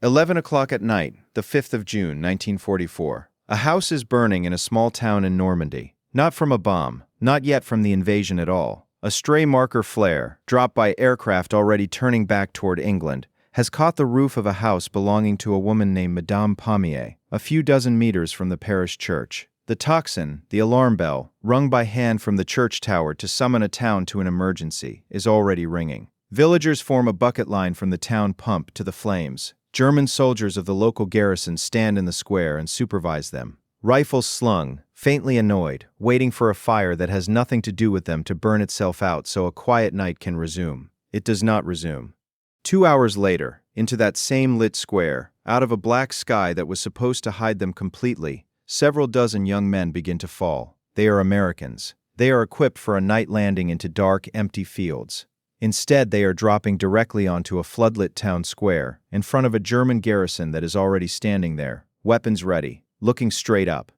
11 o'clock at night, the 5th of June, 1944. A house is burning in a small town in Normandy. Not from a bomb, not yet from the invasion at all. A stray marker flare, dropped by aircraft already turning back toward England, has caught the roof of a house belonging to a woman named Madame Pommier, a few dozen meters from the parish church. The tocsin, the alarm bell, rung by hand from the church tower to summon a town to an emergency, is already ringing. Villagers form a bucket line from the town pump to the flames. German soldiers of the local garrison stand in the square and supervise them. Rifles slung, faintly annoyed, waiting for a fire that has nothing to do with them to burn itself out so a quiet night can resume. It does not resume. 2 hours later, into that same lit square, out of a black sky that was supposed to hide them completely, several dozen young men begin to fall. They are Americans. They are equipped for a night landing into dark, empty fields. Instead, they are dropping directly onto a floodlit town square, in front of a German garrison that is already standing there, weapons ready, looking straight up.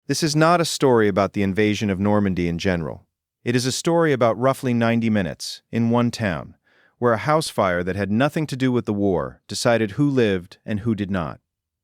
This is not a story about the invasion of Normandy in general. It is a story about roughly 90 minutes, in one town, where a house fire that had nothing to do with the war decided who lived and who did not.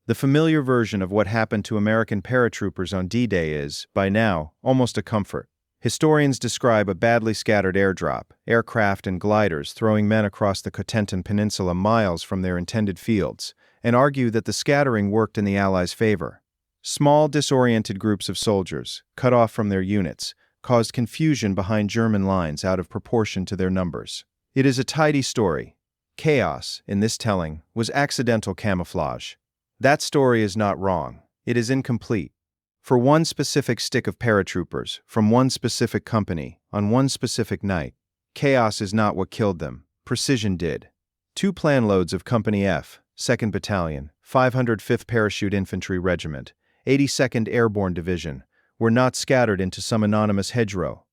The familiar version of what happened to American paratroopers on D-Day is, by now, almost a comfort. Historians describe a badly scattered airdrop, aircraft and gliders throwing men across the Cotentin Peninsula miles from their intended fields, and argue that the scattering worked in the Allies' favor. Small, disoriented groups of soldiers, cut off from their units, caused confusion behind German lines out of proportion to their numbers. It is a tidy story. Chaos, in this telling, was accidental camouflage. That story is not wrong. It is incomplete. For one specific stick of paratroopers, from one specific company, on one specific night, chaos is not what killed them. Precision did. 2 planeloads of Company F, 2nd Battalion, 505th Parachute Infantry Regiment, 82nd Airborne Division, were not scattered into some anonymous hedgerow.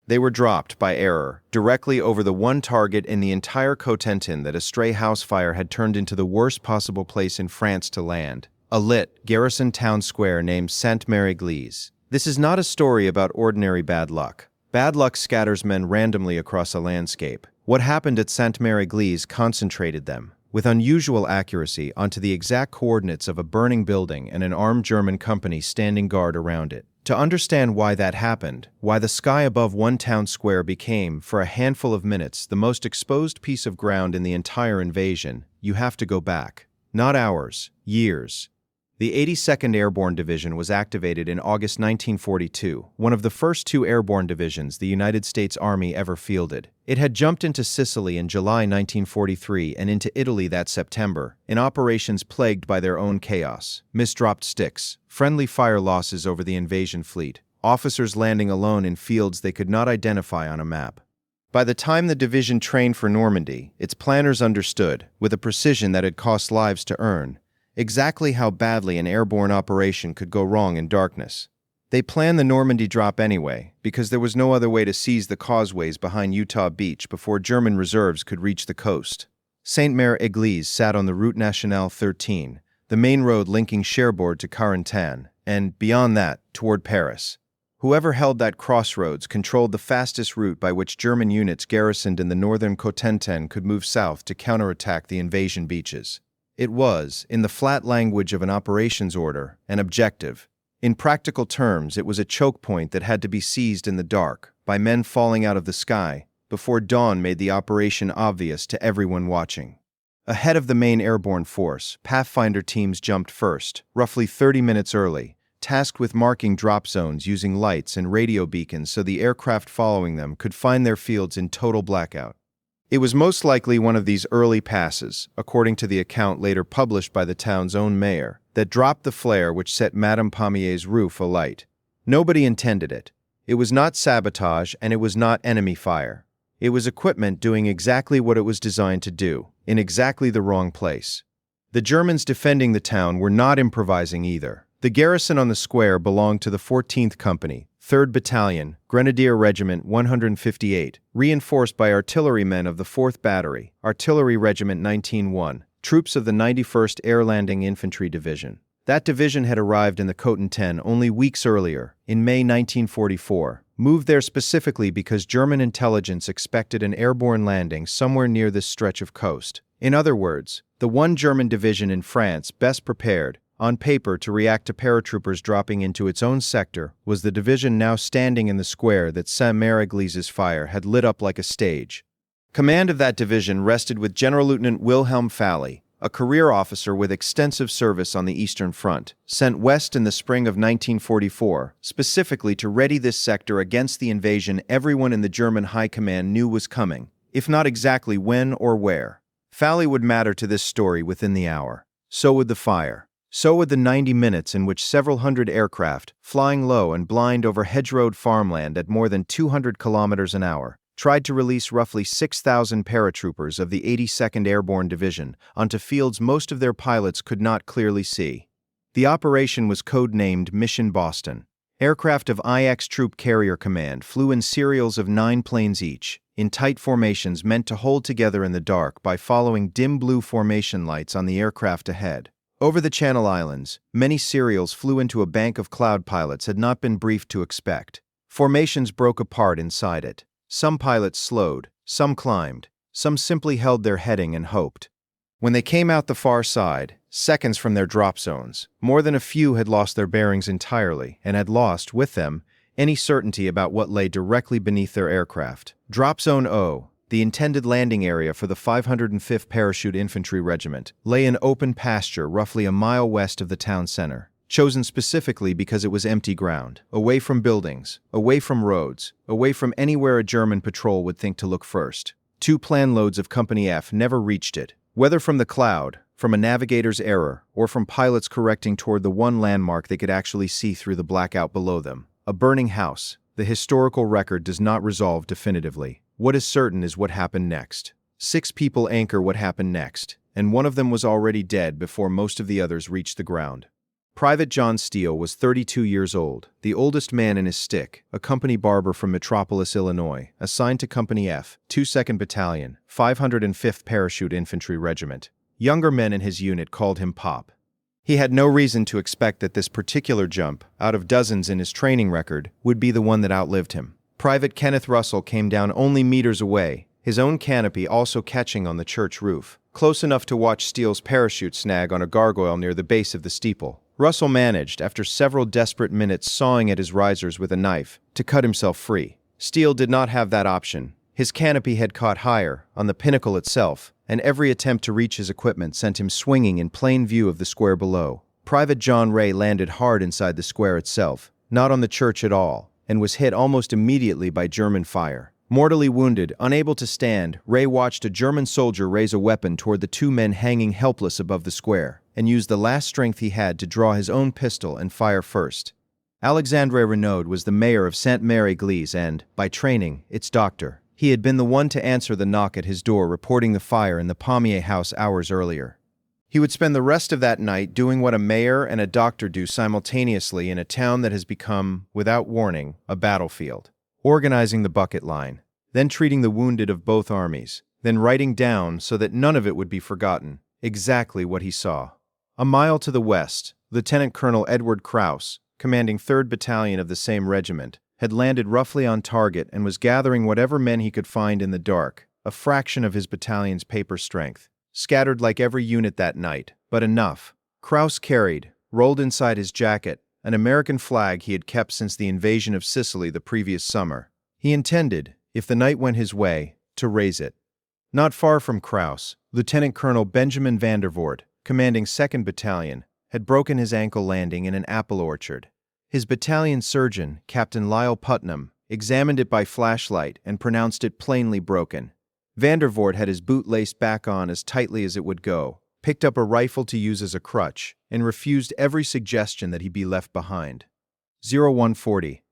They were dropped, by error, directly over the one target in the entire Cotentin that a stray house fire had turned into the worst possible place in France to land. A lit, garrison town square named Sainte-Mère-Église. This is not a story about ordinary bad luck. Bad luck scatters men randomly across a landscape. What happened at Sainte-Mère-Église concentrated them, with unusual accuracy, onto the exact coordinates of a burning building and an armed German company standing guard around it. To understand why that happened, why the sky above one town square became, for a handful of minutes, the most exposed piece of ground in the entire invasion, you have to go back. Not hours, years. The 82nd Airborne Division was activated in August 1942, one of the first 2 airborne divisions the United States Army ever fielded. It had jumped into Sicily in July 1943 and into Italy that September, in operations plagued by their own chaos, misdropped sticks, friendly fire losses over the invasion fleet, officers landing alone in fields they could not identify on a map. By the time the division trained for Normandy, its planners understood, with a precision that had cost lives to earn, exactly how badly an airborne operation could go wrong in darkness. They planned the Normandy drop anyway, because there was no other way to seize the causeways behind Utah Beach before German reserves could reach the coast. Sainte-Mère-Église sat on the Route Nationale 13, the main road linking Cherbourg to Carentan, and, beyond that, toward Paris. Whoever held that crossroads controlled the fastest route by which German units garrisoned in the northern Cotentin could move south to counterattack the invasion beaches. It was, in the flat language of an operations order, an objective. In practical terms, it was a choke point that had to be seized in the dark, by men falling out of the sky, before dawn made the operation obvious to everyone watching. Ahead of the main airborne force, Pathfinder teams jumped first, roughly 30 minutes early, tasked with marking drop zones using lights and radio beacons so the aircraft following them could find their fields in total blackout. It was most likely one of these early passes, according to the account later published by the town's own mayor, that dropped the flare which set Madame Pommier's roof alight. Nobody intended it. It was not sabotage and it was not enemy fire. It was equipment doing exactly what it was designed to do, in exactly the wrong place. The Germans defending the town were not improvising either. The garrison on the square belonged to the 14th Company, 3rd Battalion, Grenadier Regiment 158, reinforced by artillerymen of the 4th Battery, Artillery Regiment 19-1, troops of the 91st Air Landing Infantry Division. That division had arrived in the Cotentin only weeks earlier, in May 1944, moved there specifically because German intelligence expected an airborne landing somewhere near this stretch of coast. In other words, The one German division in France best prepared, on paper, to react to paratroopers dropping into its own sector was the division now standing in the square that Sainte-Mère-Église's fire had lit up like a stage. Command of that division rested with General Lieutenant Wilhelm Falley, a career officer with extensive service on the Eastern Front, sent west in the spring of 1944, specifically to ready this sector against the invasion everyone in the German High Command knew was coming, if not exactly when or where. Falley would matter to this story within the hour. So would the fire. So would the 90 minutes in which several hundred aircraft, flying low and blind over hedgerowed farmland at more than 200 kilometers an hour, tried to release roughly 6,000 paratroopers of the 82nd Airborne Division onto fields most of their pilots could not clearly see. The operation was codenamed Mission Boston. Aircraft of IX Troop Carrier Command flew in serials of 9 planes each, in tight formations meant to hold together in the dark by following dim blue formation lights on the aircraft ahead. Over the Channel Islands, many serials flew into a bank of cloud pilots had not been briefed to expect. Formations broke apart inside it. Some pilots slowed, some climbed, some simply held their heading and hoped. When they came out the far side, seconds from their drop zones, more than a few had lost their bearings entirely and had lost, with them, any certainty about what lay directly beneath their aircraft. Drop Zone O, the intended landing area for the 505th Parachute Infantry Regiment, lay in open pasture roughly a mile west of the town center, chosen specifically because it was empty ground, away from buildings, away from roads, away from anywhere a German patrol would think to look first. 2 planeloads of Company F never reached it, whether from the cloud, from a navigator's error, or from pilots correcting toward the one landmark they could actually see through the blackout below them. A burning house. The historical record does not resolve definitively. What is certain is what happened next. 6 people anchor what happened next, and one of them was already dead before most of the others reached the ground. Private John Steele was 32 years old, the oldest man in his stick, a company barber from Metropolis, Illinois, assigned to Company F, 2nd Battalion, 505th Parachute Infantry Regiment. Younger men in his unit called him Pop. He had no reason to expect that this particular jump, out of dozens in his training record, would be the one that outlived him. Private Kenneth Russell came down only meters away, his own canopy also catching on the church roof, close enough to watch Steele's parachute snag on a gargoyle near the base of the steeple. Russell managed, after several desperate minutes sawing at his risers with a knife, to cut himself free. Steele did not have that option. His canopy had caught higher, on the pinnacle itself, and every attempt to reach his equipment sent him swinging in plain view of the square below. Private John Ray landed hard inside the square itself, not on the church at all, and was hit almost immediately by German fire. Mortally wounded, unable to stand, Ray watched a German soldier raise a weapon toward the 2 men hanging helpless above the square, and used the last strength he had to draw his own pistol and fire first. Alexandre Renaud was the mayor of Sainte-Mère-Église and, by training, its doctor. He had been the one to answer the knock at his door reporting the fire in the Pommier house hours earlier. He would spend the rest of that night doing what a mayor and a doctor do simultaneously in a town that has become, without warning, a battlefield. Organizing the bucket line, then treating the wounded of both armies, then writing down, so that none of it would be forgotten, exactly what he saw. A mile to the west, Lieutenant Colonel Edward Krauss, commanding 3rd Battalion of the same regiment, had landed roughly on target and was gathering whatever men he could find in the dark, a fraction of his battalion's paper strength, scattered like every unit that night, but enough. Krauss carried, rolled inside his jacket, an American flag he had kept since the invasion of Sicily the previous summer. He intended, if the night went his way, to raise it. Not far from Krauss, Lieutenant Colonel Benjamin Vandervoort, commanding 2nd Battalion, had broken his ankle landing in an apple orchard. His battalion surgeon, Captain Lyle Putnam, examined it by flashlight and pronounced it plainly broken. Vandervoort had his boot laced back on as tightly as it would go, picked up a rifle to use as a crutch, and refused every suggestion that he be left behind. 0140.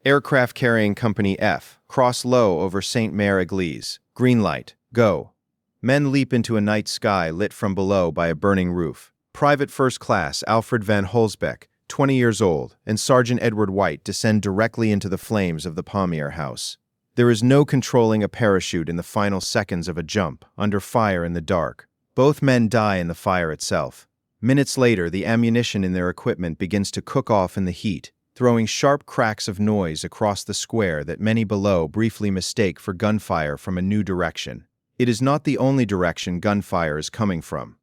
Aircraft carrying Company F, cross low over Sainte-Mère-Église. Green light, go. Men leap into a night sky lit from below by a burning roof. Private First Class Alfred van Holsbeck, 20 years old, and Sergeant Edward White descend directly into the flames of the Pommier house. There is no controlling a parachute in the final seconds of a jump, under fire in the dark. Both men die in the fire itself. Minutes later, the ammunition in their equipment begins to cook off in the heat, throwing sharp cracks of noise across the square that many below briefly mistake for gunfire from a new direction. It is not the only direction gunfire is coming from.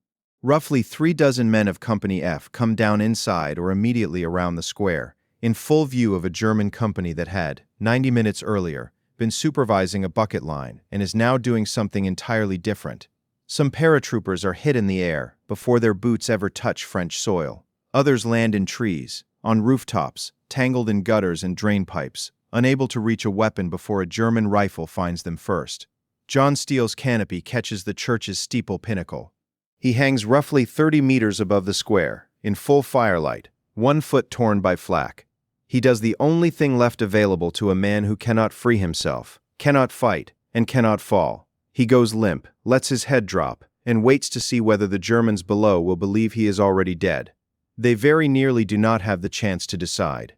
Roughly 36 men of Company F come down inside or immediately around the square, in full view of a German company that had, 90 minutes earlier, been supervising a bucket line and is now doing something entirely different. Some paratroopers are hit in the air before their boots ever touch French soil. Others land in trees, on rooftops, tangled in gutters and drain pipes, unable to reach a weapon before a German rifle finds them first. John Steele's canopy catches the church's steeple pinnacle. He hangs roughly 30 meters above the square, in full firelight, 1 foot torn by flak. He does the only thing left available to a man who cannot free himself, cannot fight, and cannot fall. He goes limp, lets his head drop, and waits to see whether the Germans below will believe he is already dead. They very nearly do not have the chance to decide.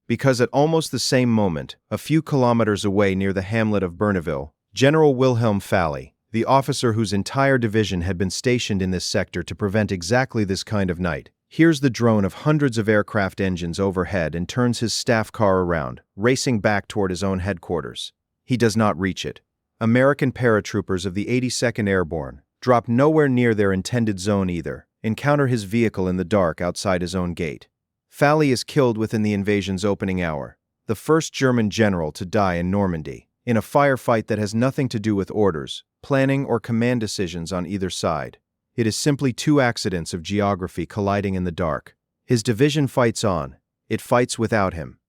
Because at almost the same moment, a few kilometers away near the hamlet of Berneville, General Wilhelm Falley, the officer whose entire division had been stationed in this sector to prevent exactly this kind of night, hears the drone of hundreds of aircraft engines overhead and turns his staff car around, racing back toward his own headquarters. He does not reach it. American paratroopers of the 82nd Airborne drop nowhere near their intended zone either, encounter his vehicle in the dark outside his own gate. Falley is killed within the invasion's opening hour, the first German general to die in Normandy, in a firefight that has nothing to do with orders, planning, or command decisions on either side. It is simply 2 accidents of geography colliding in the dark. His division fights on. It fights without him.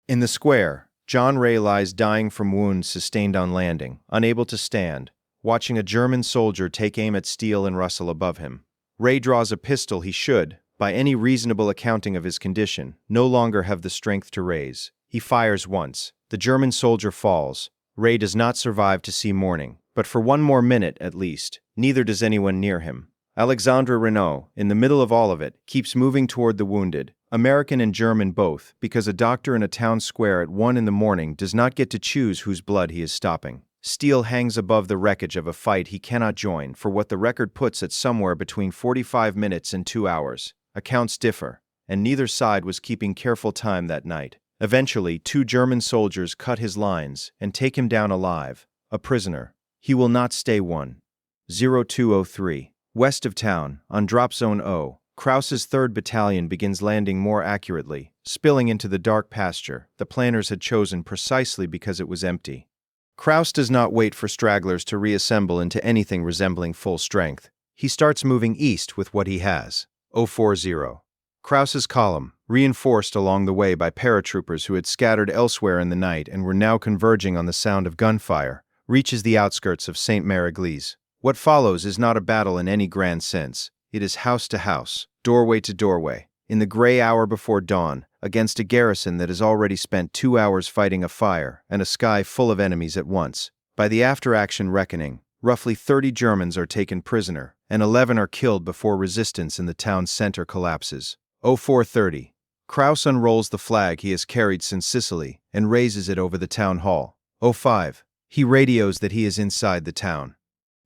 In the square, John Ray lies dying from wounds sustained on landing, unable to stand, watching a German soldier take aim at Steele and Russell above him. Ray draws a pistol he should, by any reasonable accounting of his condition, no longer have the strength to raise. He fires once. The German soldier falls. Ray does not survive to see morning, but for 1 more minute at least, neither does anyone near him. Alexandre Renault, in the middle of all of it, keeps moving toward the wounded, American and German both, because a doctor in a town square at 1 in the morning does not get to choose whose blood he is stopping. Steele hangs above the wreckage of a fight he cannot join for what the record puts at somewhere between 45 minutes and 2 hours. Accounts differ, and neither side was keeping careful time that night. Eventually, 2 German soldiers cut his lines and take him down alive, a prisoner. He will not stay 1:02:03. West of town, on Drop Zone O, Krause's 3rd Battalion begins landing more accurately, spilling into the dark pasture the planners had chosen precisely because it was empty. Krause does not wait for stragglers to reassemble into anything resembling full strength. He starts moving east with what he has. 040. Krause's column, reinforced along the way by paratroopers who had scattered elsewhere in the night and were now converging on the sound of gunfire, reaches the outskirts of Sainte-Mère-Église. What follows is not a battle in any grand sense. It is house to house, doorway to doorway, in the gray hour before dawn, against a garrison that has already spent 2 hours fighting a fire and a sky full of enemies at once. By the after-action reckoning, roughly 30 Germans are taken prisoner, and 11 are killed before resistance in the town's center collapses. 04:30. Krause unrolls the flag he has carried since Sicily and raises it over the town hall. 05. He radios that he is inside the town.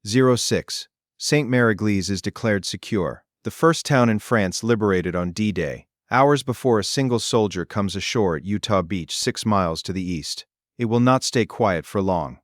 06. Sainte-Mère-Église is declared secure, the first town in France liberated on D-Day, hours before a single soldier comes ashore at Utah Beach 6 miles to the east. It will not stay quiet for long.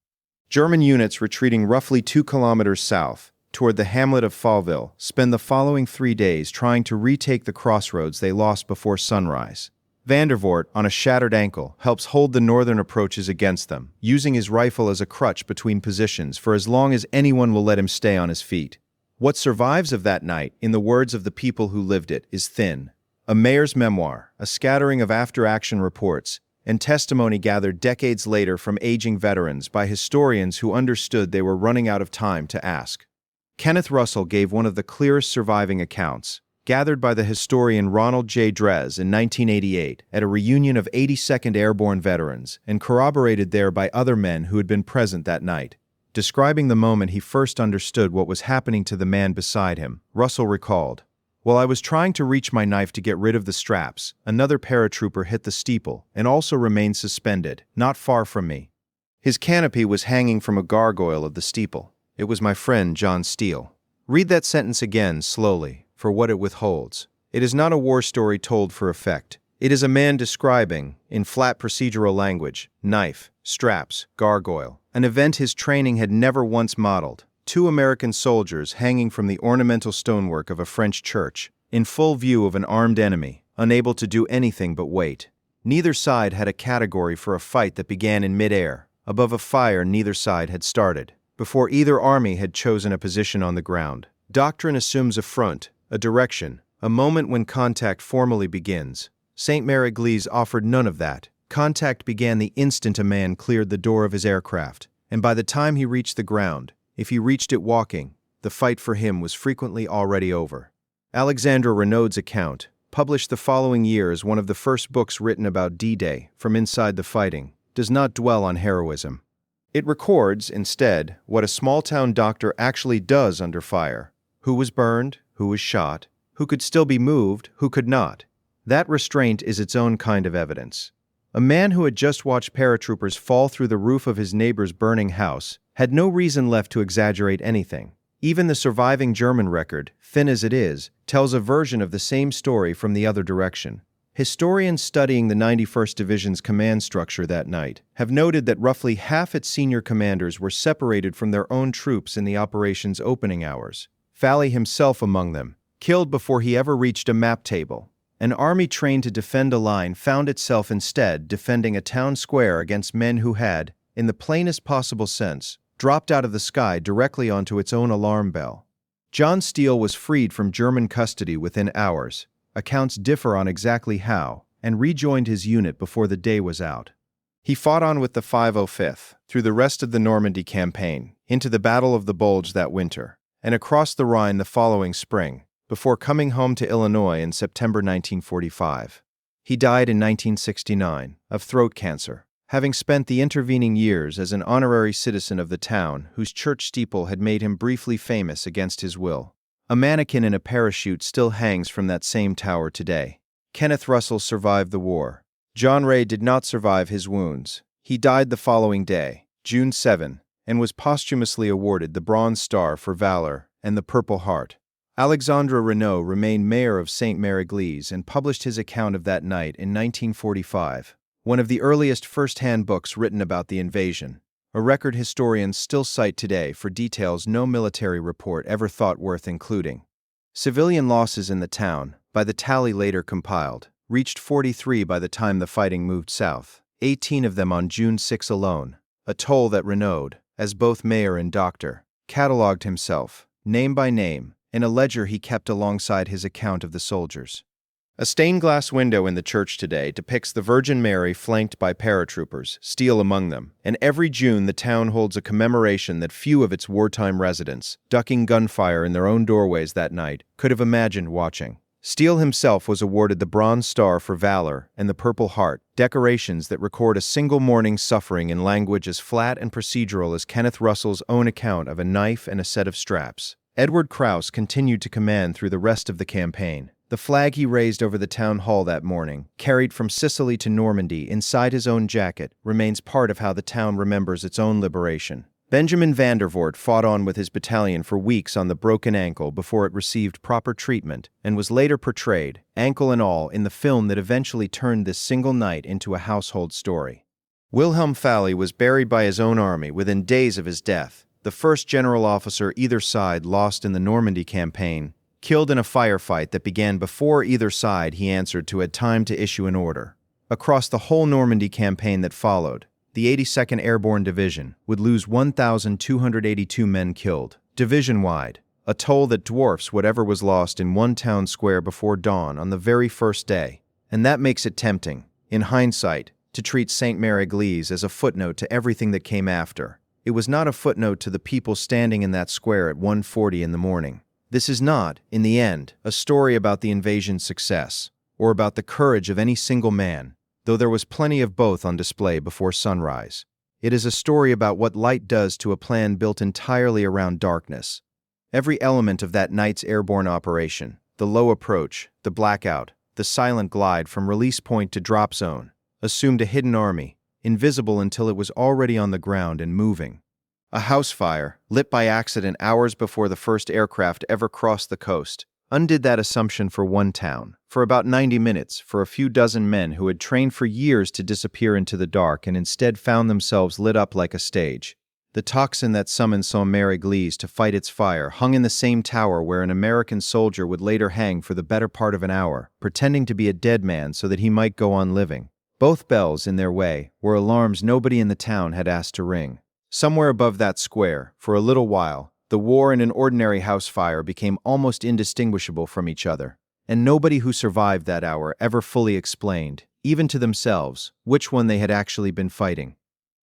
German units retreating roughly 2 kilometers south, toward the hamlet of Fallville, spend the following 3 days trying to retake the crossroads they lost before sunrise. Vandervoort, on a shattered ankle, helps hold the northern approaches against them, using his rifle as a crutch between positions for as long as anyone will let him stay on his feet. What survives of that night, in the words of the people who lived it, is thin. A mayor's memoir, a scattering of after-action reports, and testimony gathered decades later from aging veterans by historians who understood they were running out of time to ask. Kenneth Russell gave one of the clearest surviving accounts, gathered by the historian Ronald J. Drez in 1988 at a reunion of 82nd Airborne veterans and corroborated there by other men who had been present that night. Describing the moment he first understood what was happening to the man beside him, Russell recalled, "While I was trying to reach my knife to get rid of the straps, another paratrooper hit the steeple and also remained suspended, not far from me. His canopy was hanging from a gargoyle of the steeple. It was my friend John Steele." Read that sentence again slowly, for what it withholds. It is not a war story told for effect. It is a man describing, in flat procedural language, knife, straps, gargoyle, an event his training had never once modeled, two American soldiers hanging from the ornamental stonework of a French church, in full view of an armed enemy, unable to do anything but wait. Neither side had a category for a fight that began in mid-air, above a fire neither side had started, before either army had chosen a position on the ground. Doctrine assumes a front, a direction, a moment when contact formally begins. Sainte-Mère-Église offered none of that. Contact began the instant a man cleared the door of his aircraft, and by the time he reached the ground, if he reached it walking, the fight for him was frequently already over. Alexandre Renaud's account, published the following year as one of the first books written about D-Day from inside the fighting, does not dwell on heroism. It records, instead, what a small-town doctor actually does under fire. Who was burned, who was shot, who could still be moved, who could not. That restraint is its own kind of evidence. A man who had just watched paratroopers fall through the roof of his neighbor's burning house had no reason left to exaggerate anything. Even the surviving German record, thin as it is, tells a version of the same story from the other direction. Historians studying the 91st Division's command structure that night have noted that roughly half its senior commanders were separated from their own troops in the operation's opening hours. Falley himself among them, killed before he ever reached a map table. An army trained to defend a line found itself instead defending a town square against men who had, in the plainest possible sense, dropped out of the sky directly onto its own alarm bell. John Steele was freed from German custody within hours. Accounts differ on exactly how, and rejoined his unit before the day was out. He fought on with the 505th through the rest of the Normandy campaign, into the Battle of the Bulge that winter, and across the Rhine the following spring, before coming home to Illinois in September 1945. He died in 1969 of throat cancer, having spent the intervening years as an honorary citizen of the town whose church steeple had made him briefly famous against his will. A mannequin in a parachute still hangs from that same tower today. Kenneth Russell survived the war. John Ray did not survive his wounds. He died the following day, June 7, and was posthumously awarded the Bronze Star for Valor and the Purple Heart. Alexandre Renaud remained mayor of Sainte-Mère-Église and published his account of that night in 1945, one of the earliest first-hand books written about the invasion, a record historians still cite today for details no military report ever thought worth including. Civilian losses in the town, by the tally later compiled, reached 43 by the time the fighting moved south, 18 of them on June 6 alone, a toll that Renaud, as both mayor and doctor, catalogued himself, name by name, in a ledger he kept alongside his account of the soldiers. A stained-glass window in the church today depicts the Virgin Mary flanked by paratroopers, Steele among them, and every June the town holds a commemoration that few of its wartime residents, ducking gunfire in their own doorways that night, could have imagined watching. Steele himself was awarded the Bronze Star for Valor and the Purple Heart, decorations that record a single morning's suffering in language as flat and procedural as Kenneth Russell's own account of a knife and a set of straps. Edward Krauss continued to command through the rest of the campaign. The flag he raised over the town hall that morning, carried from Sicily to Normandy inside his own jacket, remains part of how the town remembers its own liberation. Benjamin Vandervoort fought on with his battalion for weeks on the broken ankle before it received proper treatment, and was later portrayed, ankle and all, in the film that eventually turned this single night into a household story. Wilhelm Falley was buried by his own army within days of his death, the first general officer either side lost in the Normandy campaign, killed in a firefight that began before either side he answered to had time to issue an order. Across the whole Normandy campaign that followed, the 82nd Airborne Division would lose 1,282 men killed, division-wide, a toll that dwarfs whatever was lost in one town square before dawn on the very first day, and that makes it tempting, in hindsight, to treat Sainte-Mère-Église as a footnote to everything that came after. It was not a footnote to the people standing in that square at 1:40 in the morning. This is not, in the end, a story about the invasion's success, or about the courage of any single man, though there was plenty of both on display before sunrise. It is a story about what light does to a plan built entirely around darkness. Every element of that night's airborne operation, the low approach, the blackout, the silent glide from release point to drop zone, assumed a hidden army, invisible until it was already on the ground and moving. A house fire, lit by accident hours before the first aircraft ever crossed the coast, undid that assumption for one town, for about 90 minutes, for a few dozen men who had trained for years to disappear into the dark and instead found themselves lit up like a stage. The toxin that summoned Sainte-Mère-Église to fight its fire hung in the same tower where an American soldier would later hang for the better part of an hour, pretending to be a dead man so that he might go on living. Both bells, in their way, were alarms nobody in the town had asked to ring. Somewhere above that square, for a little while, the war and an ordinary house fire became almost indistinguishable from each other, and nobody who survived that hour ever fully explained, even to themselves, which one they had actually been fighting.